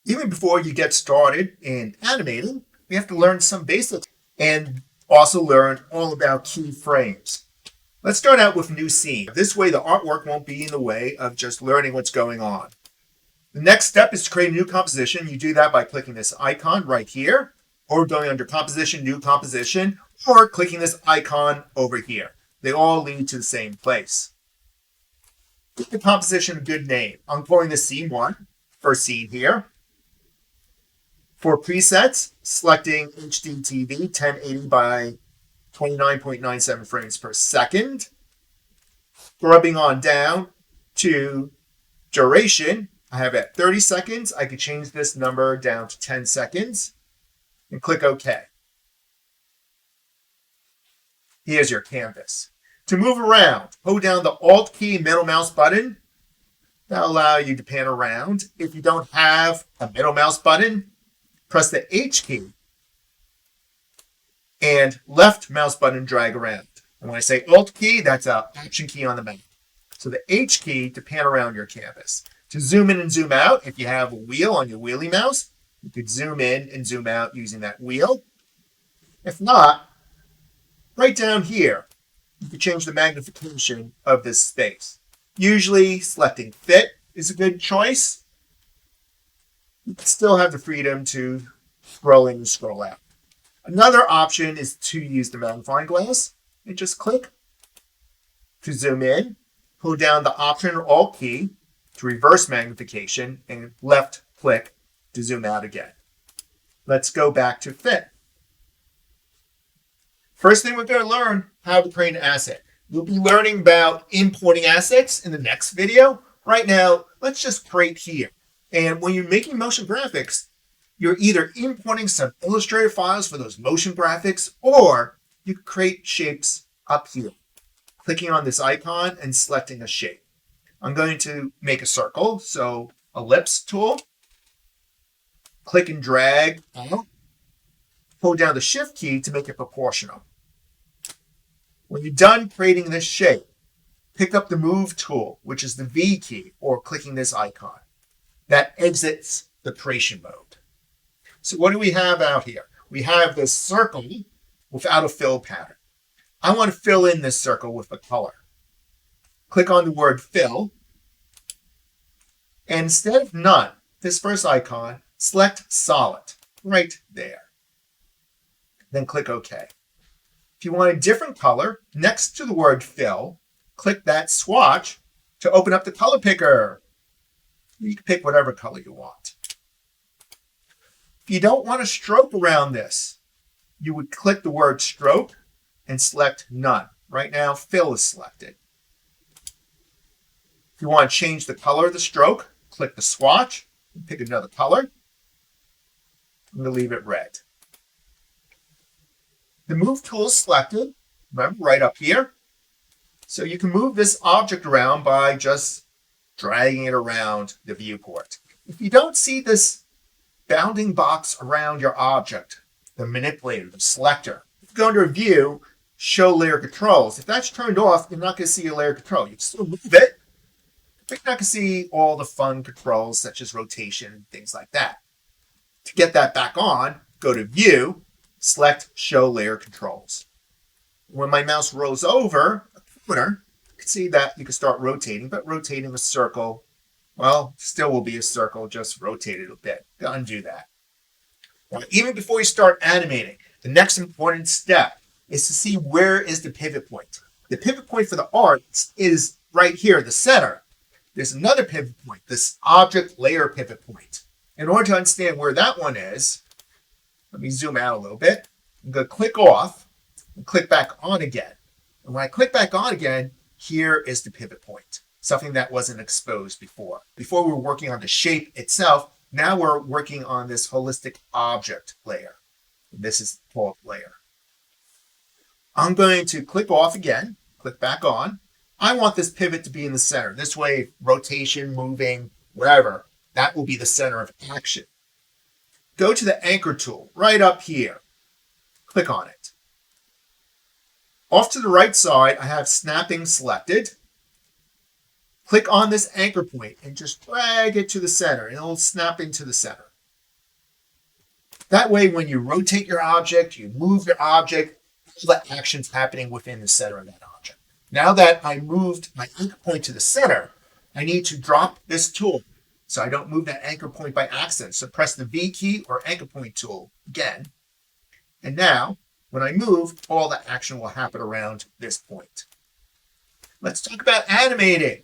Even before you get started in animating, we have to learn some basics and also learn all about keyframes. Let's start out with new scene. This way the artwork won't be in the way of just learning what's going on. The next step is to create a new composition. You do that by clicking this icon right here, or going under Composition, New Composition, or clicking this icon over here. They all lead to the same place. Give the composition a good name. I'm calling this Scene 1, first scene here. For presets, selecting HD TV 1080 by 29.97 frames per second. Scrubbing on down to duration. I have it at 30 seconds. I could change this number down to 10 seconds and click OK. Here's your canvas. To move around, hold down the Alt key and middle mouse button. That'll allow you to pan around. If you don't have a middle mouse button, press the H key and left mouse button drag around. And when I say Alt key, that's an Option key on the Mac. So the H key to pan around your canvas. To zoom in and zoom out, if you have a wheel on your wheelie mouse, you could zoom in and zoom out using that wheel. If not, right down here, you can change the magnification of this space. Usually, selecting Fit is a good choice. You can still have the freedom to scroll in and scroll out. Another option is to use the magnifying glass and just click to zoom in, hold down the Option or Alt key to reverse magnification, and left click to zoom out again. Let's go back to Fit. First thing we're going to learn how to create an asset. We'll be learning about importing assets in the next video. Right now, let's just create here. And when you're making motion graphics, you're either importing some Illustrator files for those motion graphics, or you can create shapes up here. Clicking on this icon and selecting a shape. I'm going to make a circle, so ellipse tool. Click and drag out. Hold down the Shift key to make it proportional. When you're done creating this shape, pick up the Move tool, which is the V key, or clicking this icon. That exits the creation mode. So what do we have out here? We have this circle without a fill pattern. I want to fill in this circle with a color. Click on the word Fill. And instead of None, this first icon, select Solid right there. Then click OK. If you want a different color, next to the word Fill, click that swatch to open up the color picker. You can pick whatever color you want. If you don't want a stroke around this, you would click the word Stroke and select None. Right now, Fill is selected. If you want to change the color of the stroke, click the swatch and pick another color. I'm going to leave it red. The Move tool is selected, remember, right up here. So you can move this object around by just dragging it around the viewport. If you don't see this bounding box around your object, the manipulator, the selector, if you go under View, Show Layer Controls. If that's turned off, you're not going to see a layer control. You can still move it, but you're not going to see all the fun controls such as rotation and things like that. To get that back on, go to View, select Show Layer Controls. When my mouse rolls over a corner, you can see that you can start rotating, but rotating a circle, well, still will be a circle, just rotate it a bit. Undo that. Now, even before you start animating, the next important step is to see where is the pivot point. The pivot point for the art is right here, the center. There's another pivot point, this object layer pivot point. In order to understand where that one is, let me zoom out a little bit. I'm going to click off and click back on again. And when I click back on again, here is the pivot point, something that wasn't exposed before. Before we were working on the shape itself, now we're working on this holistic object layer. This is called layer. I'm going to click off again, click back on. I want this pivot to be in the center. This way, rotation, moving, wherever, that will be the center of action. Go to the Anchor tool right up here. Click on it. Off to the right side, I have snapping selected. Click on this anchor point and just drag it to the center, and it'll snap into the center. That way, when you rotate your object, you move your object, all the action's happening within the center of that object. Now that I moved my anchor point to the center, I need to drop this tool so I don't move that anchor point by accident. So press the V key or anchor point tool again. And now, when I move, all the action will happen around this point. Let's talk about animating.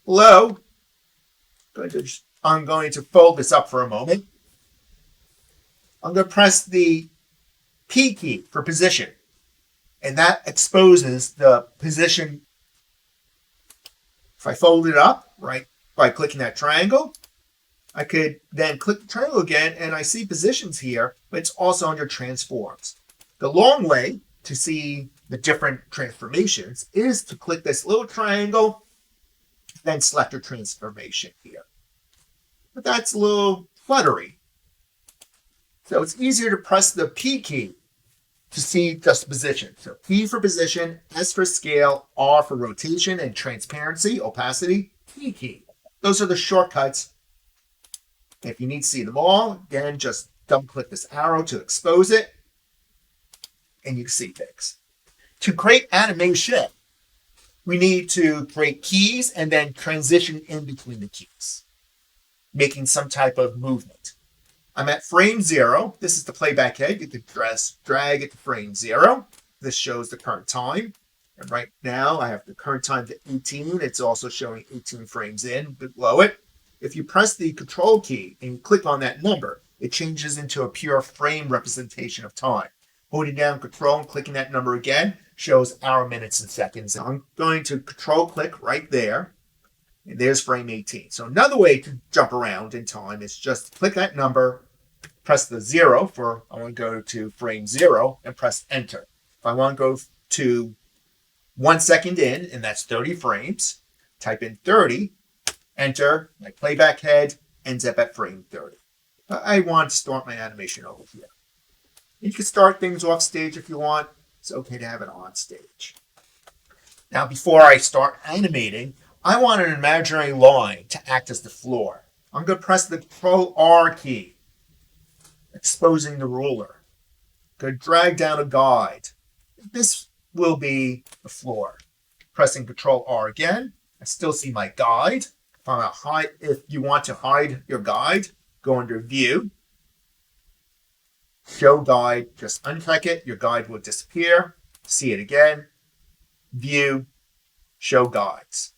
Below, I'm going to fold this up for a moment. I'm going to press the P key for position, and that exposes the position. If I fold it up, right, by clicking that triangle, I could then click the triangle again, and I see positions here, but it's also under transforms. The long way to see the different transformations is to click this little triangle, then select your transformation here. But that's a little cluttery. So it's easier to press the P key to see just position. So P for position, S for scale, R for rotation and transparency, opacity, P key. Those are the shortcuts. If you need to see them all, again, just double click this arrow to expose it, and you can see things. To create animation, we need to create keys and then transition in between the keys, making some type of movement. I'm at frame 0. This is the playback head. You can drag it to frame 0. This shows the current time. And right now I have the current time to 18. It's also showing 18 frames in below it. If you press the control key and click on that number, it changes into a pure frame representation of time. Holding down control and clicking that number again shows hour, minutes, and seconds. I'm going to control click right there. And there's frame 18. So another way to jump around in time is just click that number, press the 0 for I want to go to frame 0, and press enter. If I want to go to 1 second in, and that's 30 frames, type in 30, enter, my playback head ends up at frame 30. I want to start my animation over here. You can start things off stage if you want. It's okay to have it on stage. Now, before I start animating, I want an imaginary line to act as the floor. I'm going to press the Control R key, exposing the ruler. I'm going to drag down a guide. This will be the floor. Pressing Control R again, I still see my guide. If you want to hide your guide, go under View, Show Guide, just unclick it. Your guide will disappear. See it again. View, Show Guides.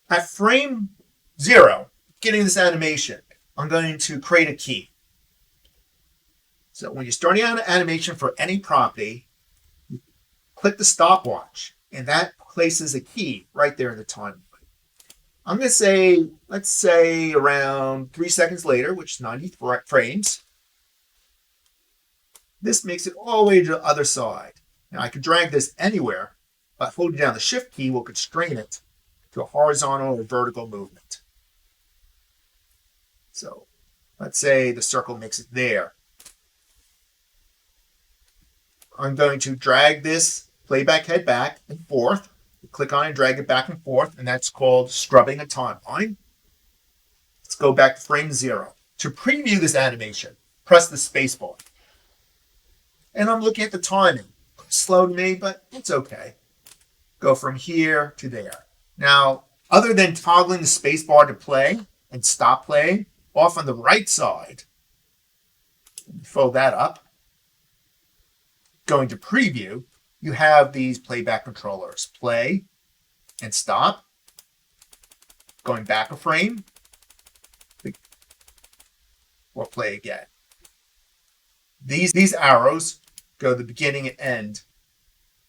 At frame 0, getting this animation, I'm going to create a key. So when you're starting out an animation for any property, click the stopwatch, and that places a key right there in the timeline. I'm going to say, let's say around 3 seconds later, which is 90 frames. This makes it all the way to the other side. Now I could drag this anywhere, but holding down the Shift key will constrain it to a horizontal or vertical movement. So let's say the circle makes it there. I'm going to drag this playback head back and forth. Click on it and drag it back and forth, and that's called scrubbing a timeline. Let's go back to frame 0. To preview this animation, press the space bar. And I'm looking at the timing. Slow to me, but it's okay. Go from here to there. Now, other than toggling the space bar to play and stop playing, off on the right side, fold that up, going to preview, you have these playback controllers, play and stop, going back a frame, or play again. These arrows go to the beginning and end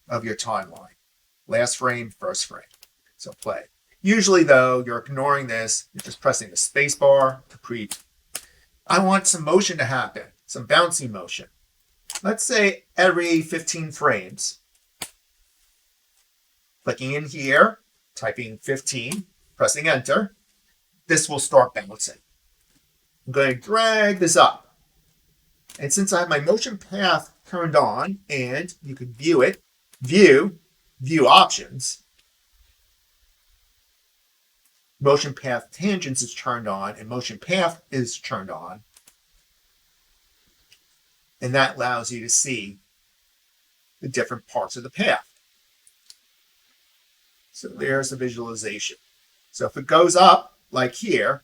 of your timeline. Last frame, first frame. So play. Usually, though, you're ignoring this. You're just pressing the space bar to preview. I want some motion to happen, some bouncy motion. Let's say every 15 frames. Clicking in here, typing 15, pressing enter. This will start bouncing. I'm going to drag this up. And since I have my motion path turned on, and you can view it, view options, motion path tangents is turned on, and motion path is turned on. And that allows you to see the different parts of the path. So there's the visualization. So if it goes up like here,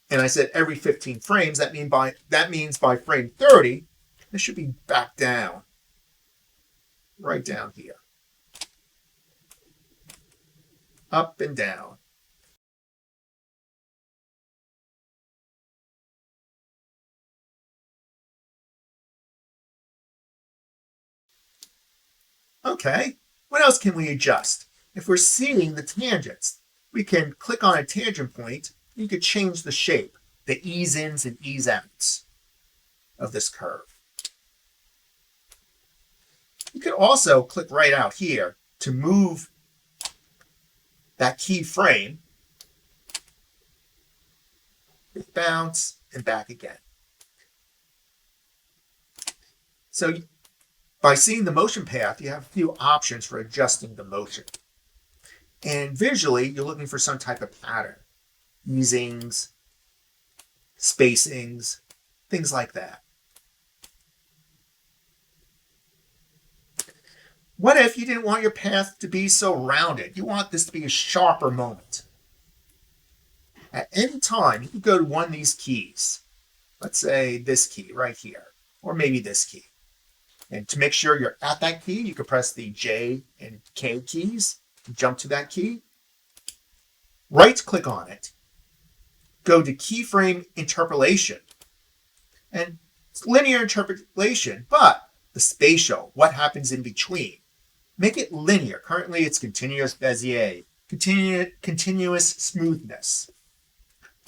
and I said every 15 frames, that means by frame 30, this should be back down, right down here. Up and down. Okay, what else can we adjust? If we're seeing the tangents, we can click on a tangent point. You could change the shape, the ease ins and ease outs of this curve. You could also click right out here to move that keyframe, bounce, and back again. So by seeing the motion path, you have a few options for adjusting the motion. And visually, you're looking for some type of pattern, easings, spacings, things like that. What if you didn't want your path to be so rounded? You want this to be a sharper moment. At any time, you can go to one of these keys. Let's say this key right here, or maybe this key. And to make sure you're at that key, you can press the J and K keys, jump to that key, right-click on it, go to keyframe interpolation. And it's linear interpolation, but the spatial, what happens in between. Make it linear. Currently, it's continuous Bezier, continuous smoothness.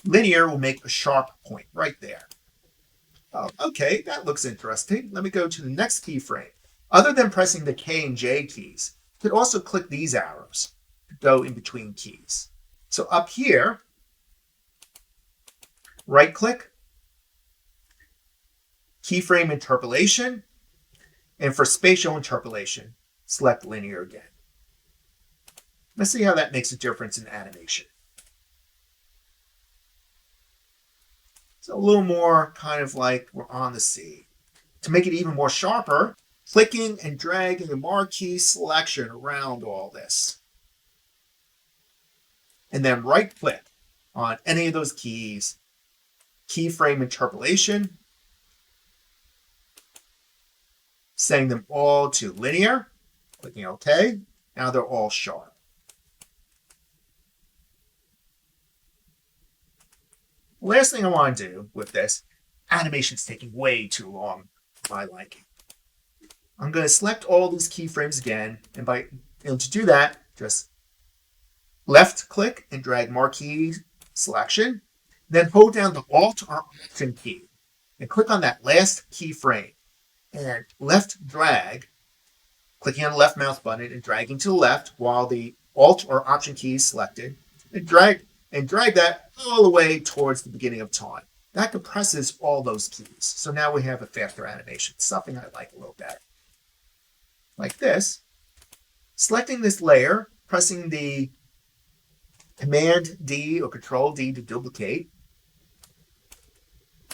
Linear will make a sharp point right there. Oh, okay, that looks interesting. Let me go to the next keyframe. Other than pressing the K and J keys, you could also click these arrows to go in between keys. So up here, right-click, keyframe interpolation, and for spatial interpolation, select linear again. Let's see how that makes a difference in animation. It's a little more kind of like we're on the sea. To make it even more sharper, clicking and dragging the marquee selection around all this. And then right-click on any of those keys, keyframe interpolation, setting them all to linear, clicking OK. Now they're all sharp. Last thing I want to do with this, animation's taking way too long for my liking. I'm going to select all these keyframes again, and to do that, just left click and drag marquee selection, then hold down the Alt or Option key and click on that last keyframe and left drag, clicking on the left mouse button and dragging to the left while the Alt or Option key is selected, and drag that all the way towards the beginning of time. That compresses all those keys. So now we have a faster animation, something I like a little better. Like this. Selecting this layer, pressing the Command D or Control D to duplicate.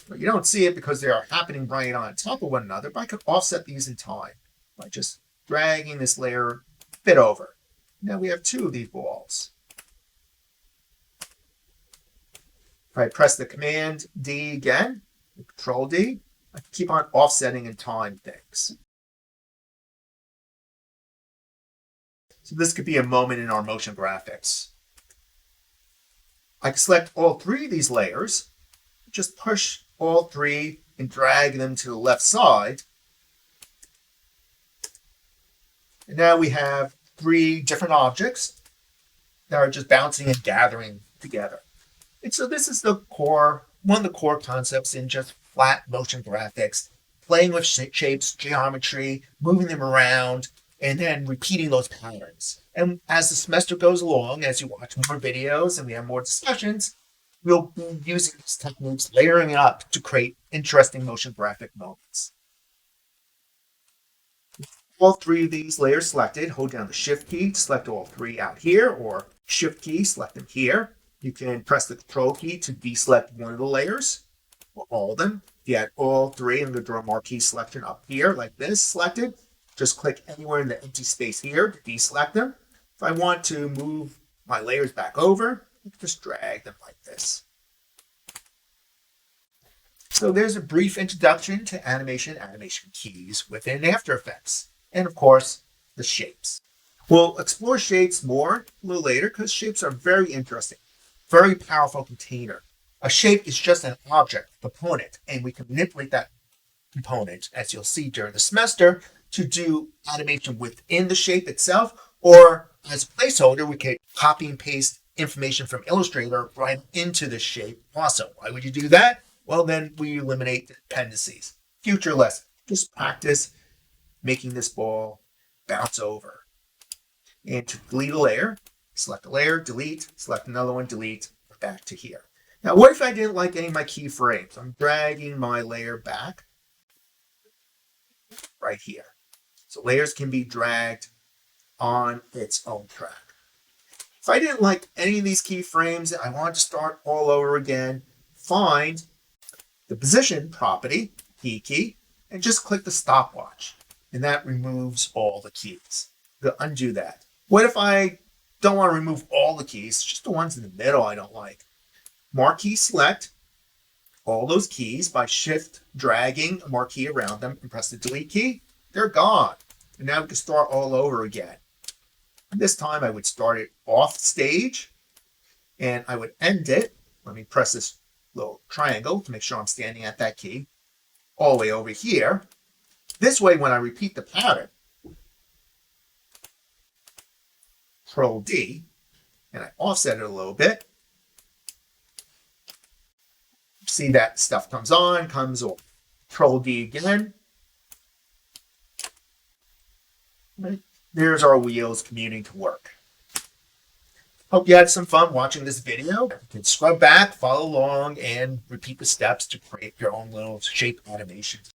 But you don't see it because they are happening right on top of one another, but I could offset these in time by just dragging this layer a bit over. Now we have two of these balls. If I press the Command D again, Control D, I can keep on offsetting and time things. So this could be a moment in our motion graphics. I can select all three of these layers, just push all three and drag them to the left side. And now we have three different objects that are just bouncing and gathering together. And so this is one of the core concepts in just flat motion graphics, playing with shapes, geometry, moving them around, and then repeating those patterns. And as the semester goes along, as you watch more videos and we have more discussions, we'll be using these techniques, layering it up to create interesting motion graphic moments. All three of these layers selected, hold down the Shift key to select all three out here, or Shift key, select them here. You can press the Control key to deselect one of the layers, or all of them. If you had all three, I'm going to draw a marquee selection up here like this, selected. Just click anywhere in the empty space here to deselect them. If I want to move my layers back over, just drag them like this. So there's a brief introduction to animation keys within After Effects, and of course, the shapes. We'll explore shapes more a little later because shapes are very interesting, very powerful container. A shape is just an object, component, and we can manipulate that component, as you'll see during the semester, to do animation within the shape itself, or as a placeholder, we can copy and paste information from Illustrator right into the shape also. Why would you do that? Well, then we eliminate the dependencies. Future lesson, just practice making this ball bounce over. And to delete a layer, select a layer, delete, select another one, delete, back to here. Now, what if I didn't like any of my keyframes? I'm dragging my layer back right here. So layers can be dragged on its own track. If I didn't like any of these keyframes, I want to start all over again, find the position property, key, and just click the stopwatch. And that removes all the keys. I'm going to undo that. What if I don't want to remove all the keys, just the ones in the middle I don't like? Marquee select all those keys by shift dragging a marquee around them and press the delete key. They're gone. And now we can start all over again. And this time I would start it off stage and I would end it. Let me press this little triangle to make sure I'm standing at that key all the way over here. This way, when I repeat the pattern, Control D, and I offset it a little bit, see that stuff comes on, comes off. Control D again. Right. There's our wheels commuting to work. Hope you had some fun watching this video. You can scrub back, follow along, and repeat the steps to create your own little shape animations.